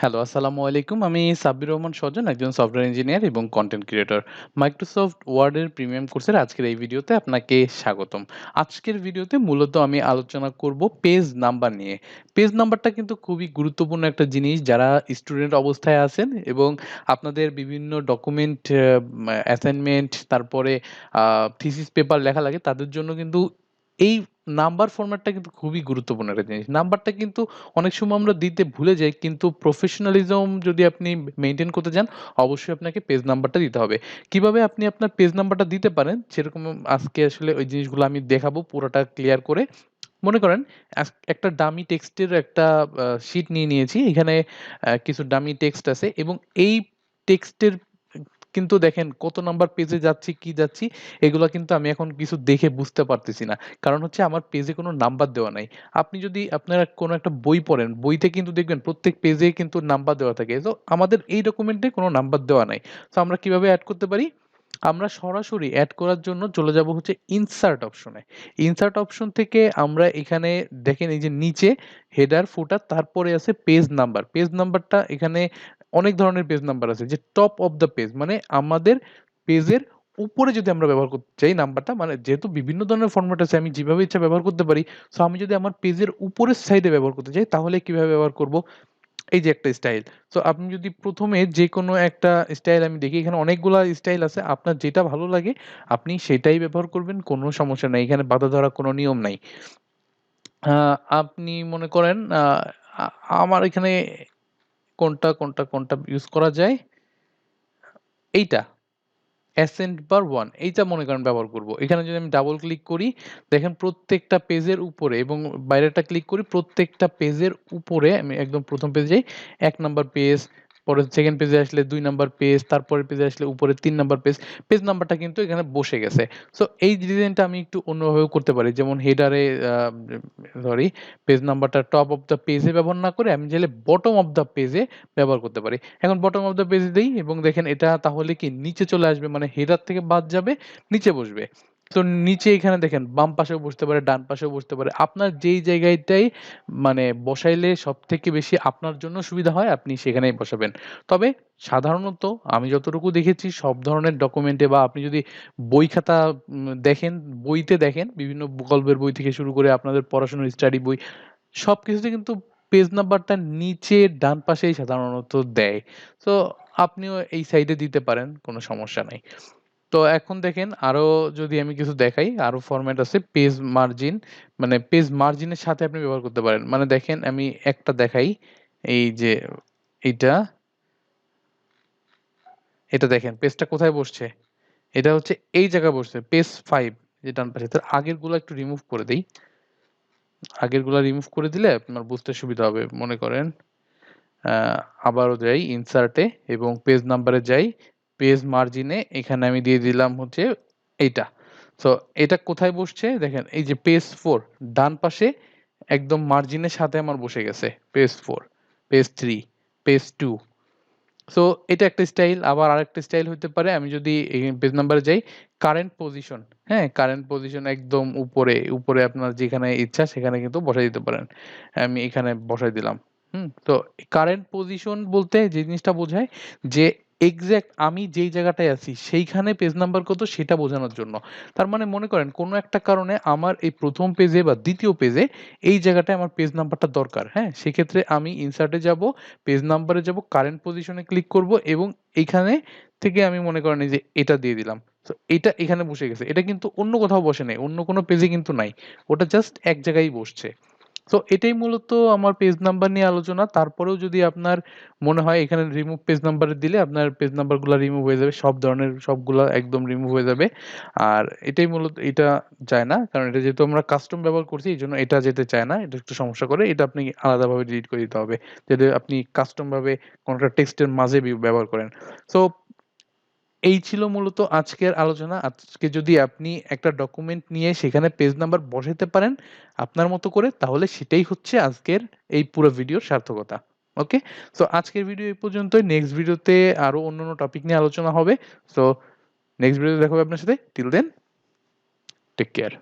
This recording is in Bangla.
হ্যালো, আসসালামু আলাইকুম। আমি সাব্বির রহমান স্বজন, একজন সফটওয়্যার ইঞ্জিনিয়ার এবং কনটেন্ট ক্রিয়েটর। মাইক্রোসফট ওয়ার্ডের প্রিমিয়াম কোর্সের আজকের এই ভিডিওতে আপনাকে স্বাগতম। আজকের ভিডিওতে মূলত আমি আলোচনা করব পেজ নাম্বার নিয়ে। পেজ নাম্বারটা কিন্তু খুবই গুরুত্বপূর্ণ একটা জিনিস যারা স্টুডেন্ট অবস্থায় আছেন এবং আপনাদের বিভিন্ন ডকুমেন্ট অ্যাসাইনমেন্ট তারপরে থিসিস পেপার লেখা লাগে তাদের জন্য কিন্তু এই নাম্বার ফরম্যাটটা কিন্তু খুবই গুরুত্বপূর্ণ একটা জিনিস। নাম্বারটা কিন্তু অনেক সময় আমরা দিতে ভুলে যাই কিন্তু প্রফেশনালিজম যদি আপনি মেইনটেইন করতে চান, অবশ্যই আপনাকে পেজ নাম্বারটা দিতে হবে। কিভাবে আপনি আপনার পেজ নাম্বারটা দিতে পারেন, সেরকম আজকে আসলে ওই জিনিসগুলো আমি দেখাবো পুরোটা ক্লিয়ার করে। মনে করেন একটা ডামি টেক্সটের একটা শিট নিয়ে নিয়েছি। এখানে কিছু ডামি টেক্সট আছে এবং এই টেক্সটের কিন্তু দেখেন কত নাম্বার পেজে যাচ্ছি, কি যাচ্ছি এগুলা কিন্তু আমি এখন কিছু দেখে বুঝতে পারতেছি না। কারণ হচ্ছে আমার পেজে কোনো নাম্বার দেওয়া নাই। আপনি যদি আপনারা কোনো একটা বই পড়েন, বইতে কিন্তু দেখবেন প্রত্যেক পেজেই কিন্তু নাম্বার দেওয়া থাকে। তো আমাদের এই ডকুমেন্টে কোনো নাম্বার দেওয়া নাই। তো আমরা কিভাবে এড করতে পারি? আমরা সরাসরি এড করার জন্য চলে যাব হচ্ছে ইনসার্ট অপশনে। ইনসার্ট অপশন থেকে আমরা এখানে দেখেন এই যে নিচে হেডার, ফুটার তারপরে আছে পেজ নাম্বার। পেজ নাম্বারটা এখানে অনেক ধরনের পেজ নাম্বার আছে যে টপ অফ দ্য পেজ মানে আমাদের পেজের উপরে যদি আমরা ব্যবহার করতে চাই নাম্বারটা মানে যেহেতু বিভিন্ন ধরনের ফরম্যাট আছে আমি যেভাবে ইচ্ছা ব্যবহার করতে পারি। সো আমি যদি আমার পেজের উপরের সাইডে ব্যবহার করতে চাই তাহলে কিভাবে ব্যবহার করব? এই যে একটা স্টাইল। সো আপনি যদি ১ম এ যেকোনো একটা স্টাইল আমি দেখি এখানে অনেকগুলা স্টাইল আছে। আপনার যেটা ভালো লাগে আপনি সেটাই ব্যবহার করবেন। কোনো সমস্যা নাই। এখানে বাঁধা ধরা কোনো নিয়ম নাই। আ আপনি মনে করেন আ আমার এখানে কোনটা ইউজ করা যায়? এইটা। অ্যাসেন্ট বার 1 এইটা মনে করেন ব্যবহার করব। এখানে যদি আমি ডাবল ক্লিক করি, দেখেন প্রত্যেকটা পেজের উপরে এবং বাইরেরটা ক্লিক করি প্রত্যেকটা পেজের উপরে আমি একদম ১ম পেজে যাই। ১ নাম্বার পেজ, পরে 2nd পেজে আসলে ২ নাম্বার পেজ, তারপরের পেজে আসলে উপরে ৩ নাম্বার পেজ। পেজ নাম্বারটা কিন্তু এখানে বসে গেছে। সো এই ডিজাইনটা আমি একটু অন্যভাবেও করতে পারি। যেমন হেডারে সরি পেজ নাম্বারটা টপ অফ দ্য পেজে ব্যবহার না করে আমি চাইলে বটম অফ দ্য পেজে ব্যবহার করতে পারি। এখন বটম অফ দ্য পেজ দেই এবং দেখেন এটা তাহলে কি নিচে চলে আসবে মানে হেডার থেকে বাদ যাবে, নিচে বসবে। তো নিচে এখানে দেখেন বাম পাশেও বসতে পারে, ডান পাশেও বসতে পারে। আপনার যেই জায়গাটাই মানে বসাইলে সবথেকে বেশি আপনার জন্য সুবিধা হয় আপনি সেখানেই বসাবেন। তবে সাধারণত আমি যতটুকু দেখেছি সব ধরনের ডকুমেন্টে বা আপনি যদি বই খাতা দেখেন, বইতে দেখেন বিভিন্ন গল্পের বই থেকে শুরু করে আপনাদের পড়াশোনার স্টাডি বই সবকিছুতে কিন্তু পেজ নাম্বারটা নিচে ডান পাশেই সাধারণত দেয়। সো আপনিও এই সাইডে দিতে পারেন, কোনো সমস্যা নাই। তো এখন দেখেন আরো যদি আমি কিছু দেখাই, আরো ফরমেট আছে পেজ মার্জিন মানে পেজ মার্জিনের সাথে আপনি ব্যবহার করতে পারেন। মানে দেখেন আমি একটা দেখাই, এই যে এইটা, এটা দেখেন পেজটা কোথায় বসছে? এটা হচ্ছে এই জায়গায় বসছে পেজ 5 যে ডান পাশে। তার আগেরগুলা একটু রিমুভ করে দেই। আগেরগুলা রিমুভ করে দিলে আপনার বুঝতে সুবিধা হবে। মনে করেন আ আবারও যাই ইনসার্টে এবং পেজ নাম্বারে যাই। পেজ মার্জিনে এখানে আমি দিয়ে দিলাম হচ্ছে এইটা। সো এটা কোথায় বসছে? দেখেন এই যে পেজ 4 ডান পাশে একদম মার্জিনের সাথে আমার বসে গেছে। পেজ 4, পেজ 3, পেজ 2 সো এটা একটা স্টাইল। আবার আরেকটা স্টাইল হইতে পারে আমি যদি পেজ নাম্বারে যাই, কারেন্ট পজিশন, হ্যাঁ? কারেন্ট পজিশন একদম উপরে, উপরে আপনার যেখানে ইচ্ছা সেখানে কিন্তু বসায় দিতে পারেন। আমি এখানে বসায় দিলাম। তো কারেন্ট পজিশন বলতে যে জিনিসটা বোঝায় যে এক্সাক্ট আমি যেই জায়গাটায় আছি সেইখানে পেজ নাম্বার কত সেটা বোঝানোর জন্য। তার মানে মনে করেন কোনো একটা কারণে আমার এই ১ম পেজে বা ২য় পেজে এই জায়গাটায় আমার পেজ নাম্বারটা দরকার, হ্যাঁ? সেক্ষেত্রে আমি ইনসার্ট এ যাবো, পেজ নাম্বারে যাবো, কারেন্ট পজিশন এ ক্লিক করব এবং এইখানে থেকে আমি মনে করেন এই যে এটা দিয়ে দিলাম। সো এটা এখানে বসে গেছে। এটা কিন্তু অন্য কোথাও বসে নাই। অন্য কোনো পেজে কিন্তু নাই। ওটা জাস্ট এক জায়গায় বসছে। তো এটাই মূলত আমার পেজ নাম্বার নিয়ে আলোচনা। তারপরেও যদি আপনার মনে হয় এখানে রিমুভ পেজ নাম্বার দিলে আপনার পেজ নাম্বার গুলা রিমুভ হয়ে যাবে। সব ধরনের সবগুলা একদম রিমুভ হয়ে যাবে। আর এটাই মূলত এটা যায় না। কারণ এটা যেহেতু আমরা কাস্টম ব্যবহার করছি এজন্য এটা যেতে চায় না। এটা একটু সমস্যা করে। এটা আপনি আলাদাভাবে ডিলিট করে দিতে হবে। যদি আপনি কাস্টম ভাবে কোনো একটা টেক্সটের মাঝে ব্যবহার করেন। সো এই ছিল মূলত আজকের আলোচনা। আজকে যদি আপনি একটা ডকুমেন্ট নিয়ে সেখানে পেজ নাম্বার বসাইতে পারেন আপনার মতো করে তাহলে সেটাই হচ্ছে আজকের এই পুরো ভিডিওর সার্থকতা। ওকে? সো আজকের ভিডিও এই পর্যন্তই। নেক্সট ভিডিওতে আরো অন্যান্য টপিক নিয়ে আলোচনা হবে। সো নেক্সট ভিডিওতে দেখা হবে আপনার সাথে। Till then take care.